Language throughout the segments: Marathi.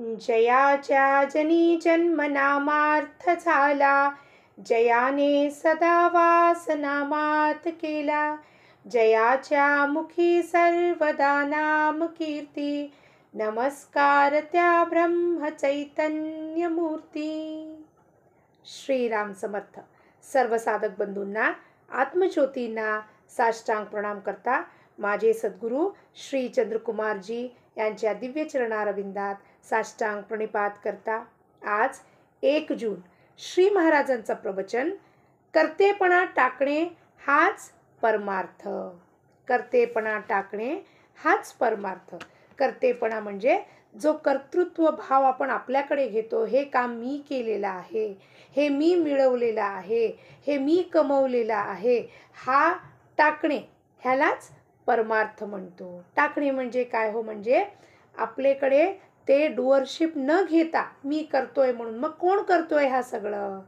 जयाच्या जनी जन्म नामार्थ झाला, जयाने सदा वास नामात केला. जयाच्या मुखी सर्वदा नाम कीर्ती, नमस्कार त्या ब्रह्म चैतन्य मूर्ती. श्रीराम समर्थ. सर्व साधक बंधूंना, आत्मज्योतींना साष्टांग प्रणाम करता. माझे सद्गुरू श्री चंद्रकुमारजी यांच्या दिव्य चरणारविंदात साष्टांग प्रणिपात करता. आज 1 जून श्री महाराजांचं प्रवचन, कर्तेपणा टाकणे हाच परमार्थ. कर्तेपणा टाकणे हाच परमार्थ. कर्तेपणा म्हणजे जो कर्तृत्व भाव आपण आपल्याकडे घेतो, हे काम मी केलेलं आहे, हे मी मिळवलेलं आहे, हे मी कमवलेलं आहे, हा टाकणे, ह्यालाच परमार्थ म्हणतो. टाकणे म्हणजे काय हो? म्हणजे आपल्याकडे ते डुअरशिप न घेता मी करतोय म्हणून. मग कोण करतोय हा सगळं?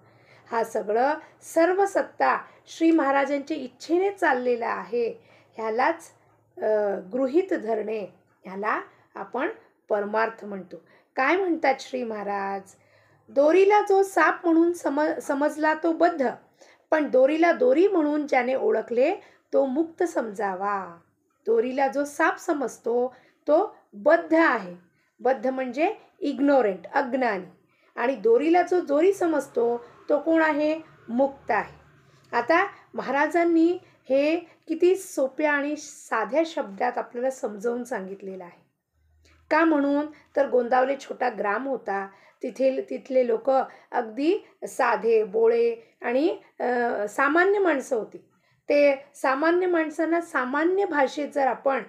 हा सगळं सर्व सत्ता श्री महाराजांच्या इच्छेने चाललेलं आहे. ह्यालाच गृहीत धरणे, ह्याला आपण परमार्थ म्हणतो. काय म्हणतात श्री महाराज? दोरीला जो साप म्हणून समजला तो बद्ध, पण दोरीला दोरी म्हणून ज्याने ओळखले तो मुक्त समजावा. दोरीला जो साप समजतो तो बद्ध आहे. बद्ध म्हणजे इग्नोरंट, अज्ञानी. आणि दोरीला जो दोरी समजतो तो कोण आहे? मुक्त आहे. आता महाराजांनी हे किती सोप्या आणि साध्या शब्दात आपल्याला समजावून सांगितलेलं आहे. का म्हणून? तर गोंदावले छोटा ग्राम होता. तिथले लोक अगदी साधे बोळे आणि सामान्य माणसं होती. ते सामान्य माणसांना सामान्य भाषेत जर आपण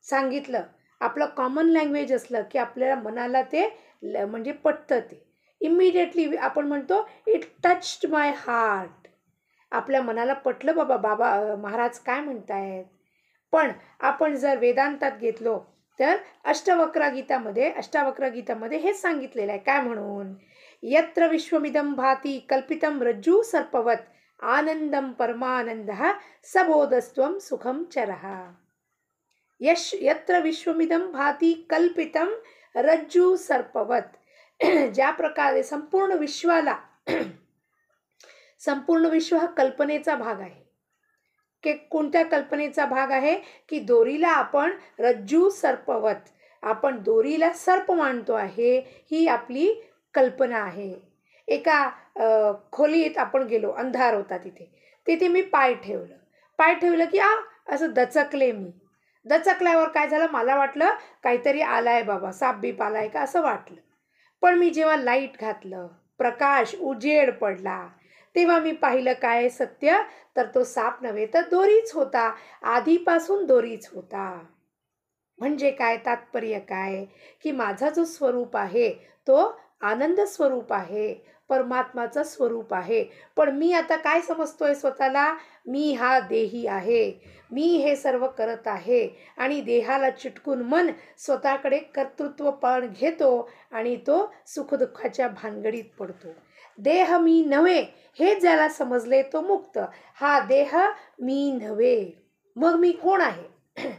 सांगितलं, आपलं कॉमन लँग्वेज असलं की आपल्याला मनाला ते म्हणजे पटतं. ते इमिडिएटली आपण म्हणतो इट टच्ड माय हार्ट. आपल्या मनाला पटलं, बाबा महाराज काय म्हणतायत. पण आपण जर वेदांतात घेतलो तर अष्टावक्र गीतामध्ये हेच सांगितलेलं आहे. काय म्हणून? यत्र विश्वमिदं भाती कल्पितं रज्जू सर्पवत, आनंदं परमानंदः सबोधस्त्वं सुखं चरः. यत्र विश्वमिदं भाती कल्पितं रज्जू सर्पवत. ज्या प्रकारे संपूर्ण विश्व हा कल्पनेचा भाग आहे. की कोणत्या कल्पनेचा भाग आहे? की दोरीला आपण रज्जू सर्पवत, आपण दोरीला सर्प मानतो आहे, ही आपली कल्पना आहे. एका खोलीत आपण गेलो, अंधार होता तिथे मी पाय ठेवलं की असं दचकले. मी दचकल्यावर काय झालं? मला वाटलं काहीतरी आलाय बाबा, साप बीप आलाय का असं वाटलं. पण मी जेव्हा लाईट घातलं, प्रकाश उजेड पडला, तेव्हा मी पाहिलं काय सत्य? तर तो साप नव्हे तर दोरीच होता. आधीपासून दोरीच होता. म्हणजे काय? तात्पर्य काय? की माझा जो स्वरूप आहे तो आनंद स्वरूप आहे, परमात्माचं स्वरूप आहे. पण मी आता काय समजतोय स्वतःला? मी हा देही आहे, मी हे सर्व करत आहे. आणि देहाला चिटकून मन स्वतःकडे कर्तृत्वपण घेतो आणि तो सुखदुःखाच्या भानगडीत पडतो. देह मी नव्हे हे ज्याला समजले तो मुक्त. हा देह मी नव्हे. मग मी कोण आहे?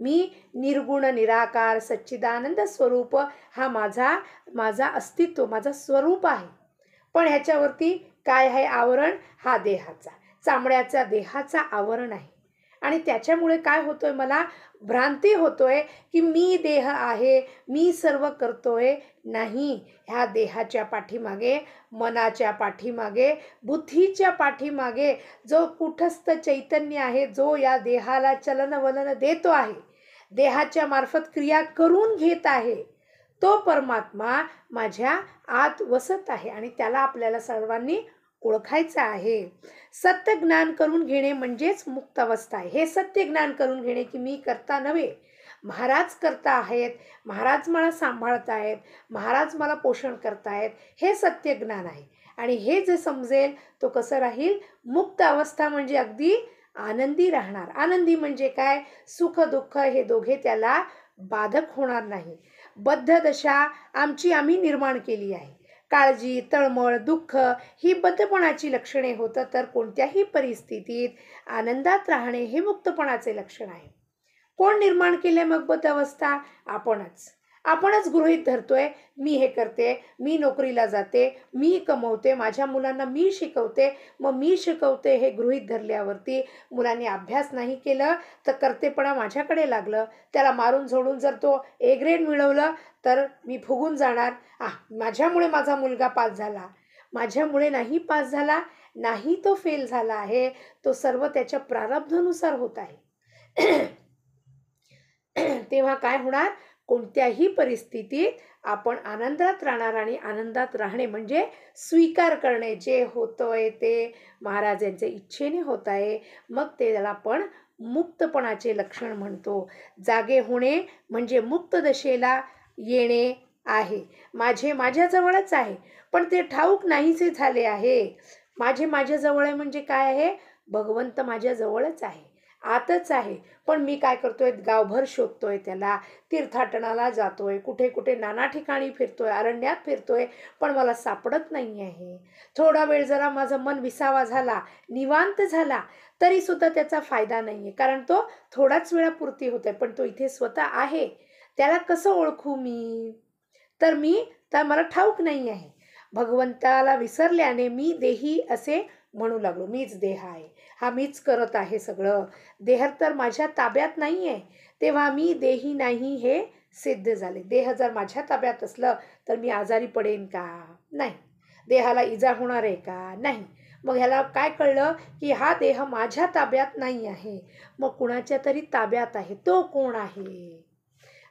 मी निर्गुण निराकार सच्चिदानंद स्वरूप, हा माझा अस्तित्व, माझा स्वरूप आहे. पण ह्याच्यावरती काय आहे? आवरण. हा देहाचा, चामड्याचा देहाचा आवरण आहे. आणि त्याच्यामुळे काय होतोय? मला भ्रांती होतोय की मी देह आहे, मी सर्व करतोय. नाही, ह्या देहाच्या पाठीमागे, मनाच्या पाठीमागे, बुद्धीच्या पाठीमागे जो कुठस्थ चैतन्य आहे, जो या देहाला चलनवलन देतो आहे, देहाच्या मार्फत क्रिया करून घेत आहे, तो परमात्मा माझ्या आत वसत आहे. आणि त्याला आपल्याला सर्वांनी ओळखायचं आहे. सत्य ज्ञान करून घेणे म्हणजेच मुक्त अवस्था आहे. हे सत्य ज्ञान करून घेणे की मी करता नव्हे, महाराज करता आहेत, महाराज मला सांभाळतायत, महाराज मला पोषण करतायत, हे सत्य ज्ञान आहे. आणि हे जे समजेल तो कसं राहील? मुक्त अवस्था म्हणजे अगदी आनंदी राहणार. आनंदी म्हणजे काय? सुख दुःख हे दोघे त्याला बाधक होणार नाही. बद्ध दशा आम्ही निर्माण केली आहे. काळजी, तळमळ, दुःख ही बद्धपणाची लक्षणे होतं. तर कोणत्याही परिस्थितीत आनंदात राहणे हे मुक्तपणाचे लक्षण आहे. कोण निर्माण केले मग बद्ध अवस्था? आपणच. आपणच गृहीत धरतोय, मी हे करते, मी नोकरीला जाते, मी कमवते, माझ्या मुलांना मी शिकवते, मग मी शिकवते हे गृहीत धरल्यावरती मुलांनी अभ्यास नाही केलं तर कर्तेपणा माझ्याकडे लागलं, त्याला मारून झोडून जर तो ए ग्रेड मिळवलं तर मी फुगून जाणार. माझ्यामुळे माझा मुलगा पास झाला, माझ्यामुळे नाही पास झाला, नाही तो फेल झाला आहे, तो सर्व त्याच्या प्रारब्धानुसार होत आहे. तेव्हा काय होणार, कोणत्याही परिस्थितीत आपण आनंदात राहणार आणि आनंदात राहणे म्हणजे स्वीकार करणे, जे होतंय ते महाराज यांच्या इच्छेने होत आहे, मग त्याला आपण मुक्तपणाचे लक्षण म्हणतो. जागे होणे म्हणजे मुक्त दशेला येणे आहे. माझे माझ्याजवळच आहे पण ते ठाऊक नाहीसे झाले आहे. माझे माझ्याजवळ आहे म्हणजे काय आहे, भगवंत माझ्याजवळच आहे, आतच आहे, पण मी काय करतोय, गावभर शोधतोय त्याला, तीर्थाटनाला जातोय, कुठे कुठे नाना ठिकाणी फिरतोय, अरण्यात फिरतोय, पण मला सापडत नाही आहे. थोडा वेळ जरा माझं मन विसावा झाला, निवांत झाला, तरी सुद्धा त्याचा फायदा नाही आहे, कारण तो थोडाच वेळापुरती होतोय, पण तो इथे स्वतः आहे. त्याला कसं ओळखू मी, तर मला ठाऊक नाही आहे. भगवंताला विसरल्याने मी देही असे म्हणू लागलो, मीच देह आहे, हा मीच करत आहे सगळं, देह तर माझ्या ताब्यात नाही आहे, तेव्हा मी देही नाही हे सिद्ध झाले. देह जर माझ्या ताब्यात असलं तर मी आजारी पडेन का, नाही. देहाला इजा होणार आहे का, नाही. मग ह्याला काय कळलं की हा देह माझ्या ताब्यात नाही आहे, मग कुणाच्या तरी ताब्यात आहे. तो कोण आहे,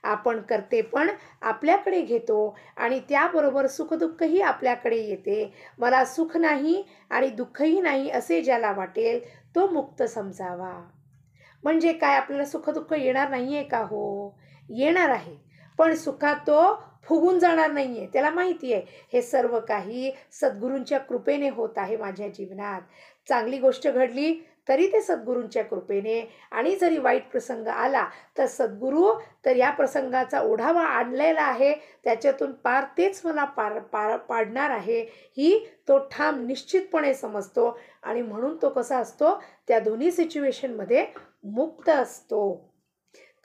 आपण करते पण आपल्याकडे घेतो आणि त्याबरोबर सुखदुःखही आपल्याकडे येते. मला सुख नाही आणि दुःखही नाही असे ज्याला वाटेल तो मुक्त समजावा. म्हणजे काय, आपल्याला सुखदुःख येणार नाही आहे का, हो येणार आहे, पण सुखात तो फुगून जाणार नाही आहे. त्याला माहिती आहे हे सर्व काही सद्गुरूंच्या कृपेने होत आहे माझ्या जीवनात. चांगली गोष्ट घडली तरी ते सद्गुरूंच्या कृपेने, आणि जरी वाईट प्रसंग आला तर सद्गुरू तर या प्रसंगाचा ओढावा आणलेला आहे, त्याच्यातून पार तेच मला पाडणार आहे, ही तो ठाम निश्चितपणे समजतो. आणि म्हणून तो कसा असतो, त्या दोन्ही सिच्युएशनमध्ये मुक्त असतो.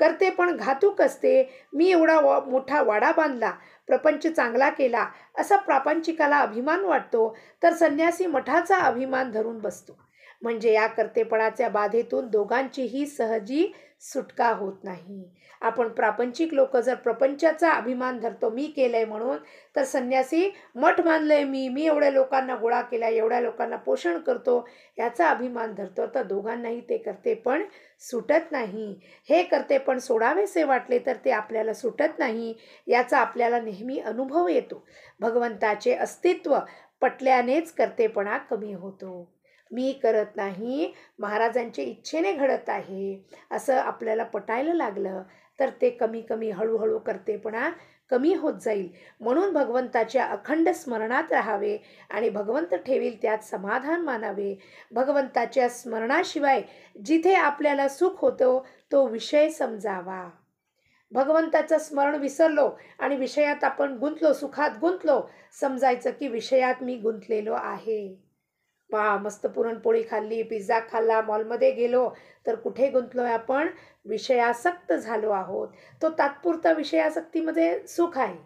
करते पण घातूक असते. मी एवढा मोठा वाडा बांधला, प्रपंच चांगला केला, असा प्रापंचिकाला अभिमान वाटतो, तर संन्यासी मठाचा अभिमान धरून बसतो. म्हणजे या कर्तेपणाच्या बाधेतून दोघांचीही सहजी सुटका होत नाही. आपण प्रापंचिक लोक जर प्रपंचाचा अभिमान धरतो, मी केलंय म्हणून, तर संन्यासी मठ बांधलंय मी एवढ्या लोकांना गोळा केला, एवढ्या लोकांना पोषण करतो, याचा अभिमान धरतो, तर दोघांनाही ते कर्तेपण सुटत नाही. हे कर्तेपण सोडावेसे वाटले तर ते आपल्याला सुटत नाही, याचा आपल्याला नेहमी अनुभव येतो. भगवंताचे अस्तित्व पटल्यानेच कर्तेपणा कमी होतो. मी करत नाही, महाराजांच्या इच्छेने घडत आहे, असं आपल्याला पटायला लागलं तर ते कमी कमी हळूहळू कर्तेपणा कमी होत जाईल. म्हणून भगवंताच्या अखंड स्मरणात राहावे आणि भगवंत ठेवील त्यात समाधान मानावे. भगवंताच्या स्मरणाशिवाय जिथे आपल्याला सुख होतो तो विषय समजावा. भगवंताचं स्मरण विसरलो आणि विषयात आपण गुंतलो, सुखात गुंतलो, समजायचं की विषयात मी गुंतलेलो आहे. मस्त पुरणपोळी खाल्ली, पिझ्झा खाल्ला, मॉलमध्ये गेलो, तर कुठे गुंतलोय आपण, विषयासक्त झालो आहोत. तो तात्पुरता विषयासक्तीमध्ये सुख आहे,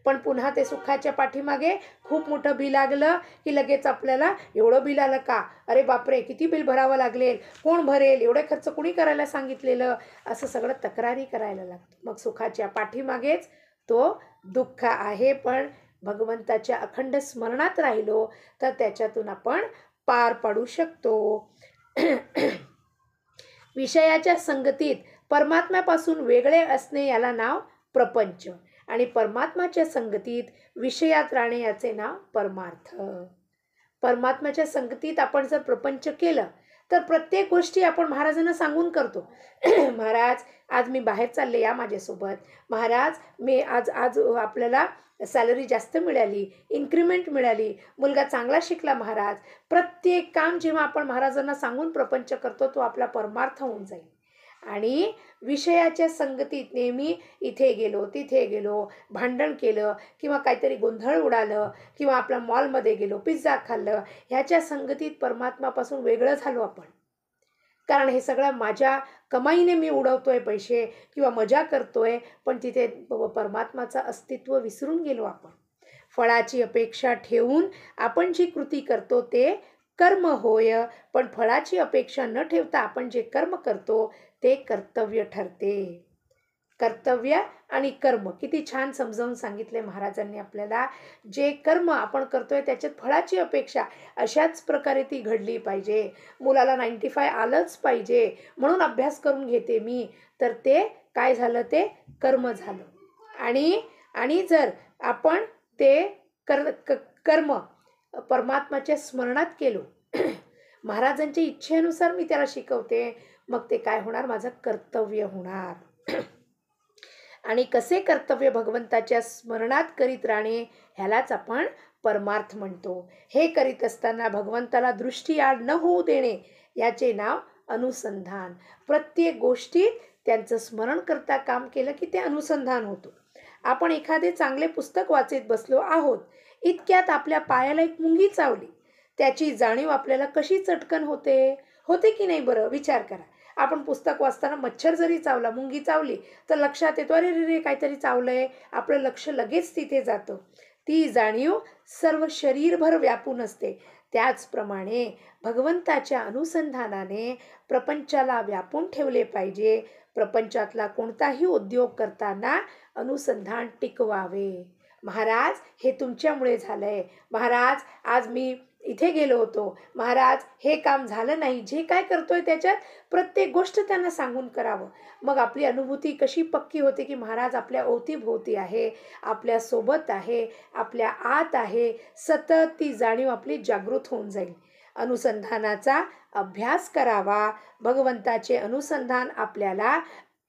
पण पुन्हा ते सुखाच्या पाठीमागे खूप मोठं बिल लागलं की लगेच आपल्याला एवढं बिल आलं का, अरे बापरे किती बिल भरावं लागेल, कोण भरेल, एवढे खर्च कुणी करायला सांगितलेलं, असं सगळं तक्रारी करायला लागतं. मग सुखाच्या पाठीमागेच तो दुःख आहे. पण भगवंताच्या अखंड स्मरणात राहिलो तर त्याच्यातून आपण पार पाडू शकतो. विषयाच्या संगतीत परमात्म्यापासून वेगळे असणे याला नाव प्रपंच, आणि परमात्म्याच्या संगतीत विषयात राहणे याचे नाव परमार्थ. परमात्म्याच्या संगतीत आपण जर प्रपंच केलं तर प्रत्येक गोष्टी आपण महाराजांना सांगून करतो. महाराज आज मी बाहेर चालले, या माझ्यासोबत. महाराज मी आज आपल्याला सॅलरी जास्त मिळाली, इन्क्रिमेंट मिळाली, मुलगा चांगला शिकला महाराज. प्रत्येक काम जेव्हा आपण महाराजांना सांगून प्रपंच करतो तो आपला परमार्थ होऊन जाईल. आणि विषयाच्या संगतीत नेहमी इथे गेलो तिथे गेलो, भांडण केलं किंवा काहीतरी गोंधळ उडालं किंवा आपल्या मॉलमध्ये गेलो, पिझ्झा खाल्लं, ह्याच्या संगतीत परमात्मापासून वेगळं झालो आपण. कारण हे सगळं माझ्या कमाईने मी उडवतोय पैसे किंवा मजा करतोय, पण तिथे परमात्माचं अस्तित्व विसरून गेलो आपण. फळाची अपेक्षा ठेवून आपण जी कृती करतो ते कर्म होय, पण फळाची अपेक्षा न ठेवता आपण जे कर्म करतो ते कर्तव्य ठरते. कर्तव्य आणि कर्म किती छान समजावून सांगितले महाराजांनी आपल्याला. जे कर्म आपण करतोय त्याच्यात फळाची अपेक्षा अशाच प्रकारे ती घडली पाहिजे. मुलाला 95 आलंच पाहिजे म्हणून अभ्यास करून घेते मी, तर ते काय झालं, ते कर्म झालं. आणि जर आपण ते कर्म परमात्माच्या स्मरणात केलो, महाराजांच्या इच्छेनुसार मी त्याला शिकवते, मग ते काय होणार, माझं कर्तव्य होणार. आणि कसे कर्तव्य भगवंताच्या स्मरणात करीत राहणे, ह्यालाच आपण परमार्थ म्हणतो. हे करीत असताना भगवंताला दृष्टीआड न होऊ देणे, याचे नाव अनुसंधान. प्रत्येक गोष्टीत त्यांचं स्मरण करता काम केलं की ते अनुसंधान होतं. आपण एखादे चांगले पुस्तक वाचत बसलो आहोत, इतक्यात आपल्या पायाला एक मुंगी चावली, त्याची जाणीव आपल्याला कशी चटकन होते की नाही बरं, विचार करा. आपण पुस्तक वाचताना मच्छर जरी चावला, मुंगी चावली, तर लक्षात येतो, अरे रे रे काहीतरी चावलंय, आपलं लक्ष लगेच तिथे जातं. ती जाणीव सर्व शरीरभर व्यापून असते. त्याचप्रमाणे भगवंताच्या अनुसंधानाने प्रपंचाला व्यापून ठेवले पाहिजे. प्रपंचातला कोणताही उद्योग करताना अनुसंधान टिकवावे. महाराज हे तुमच्यामुळे झालंय, महाराज आज मी इथे गेलो होतो, महाराज हे काम झालं नाही. जे काय करतोय त्याच्यात प्रत्येक गोष्ट त्यांना सांगून करावं. मग आपली अनुभूती कशी पक्की होते की महाराज आपल्या अवतीभोवती आहे, आपल्या सोबत आहे, आपल्या आत आहे. सतत ती जाणीव आपली जागृत होऊन जाईल. अनुसंधानाचा अभ्यास करावा. भगवंताचे अनुसंधान आपल्याला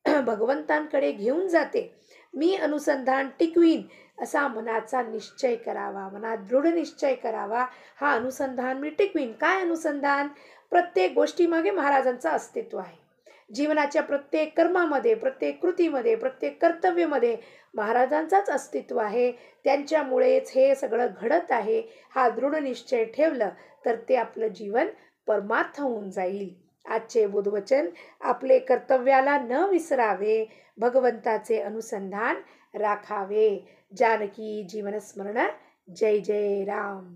भगवंतांकडे घेऊन जाते. मी अनुसंधान टिकवीन असा मनाचा निश्चय करावा, मनात दृढ निश्चय करावा. हा अनुसंधान मी टिकवीन. काय अनुसंधान? प्रत्येक गोष्टीमागे महाराजांचं अस्तित्व आहे. जीवनाच्या प्रत्येक कर्मामध्ये, प्रत्येक कृतीमध्ये, प्रत्येक कर्तव्यामध्ये महाराजांचाच अस्तित्व आहे. त्यांच्यामुळेच हे सगळं घडत आहे. हा दृढ निश्चय ठेवलं तर ते आपलं जीवन परमार्थ होऊन जाईल. आजचे बुधवचन, आपले कर्तव्याला न विसरावे, भगवंताचे अनुसंधान राखावे. जानकी जीवन स्मरण. जय जय राम.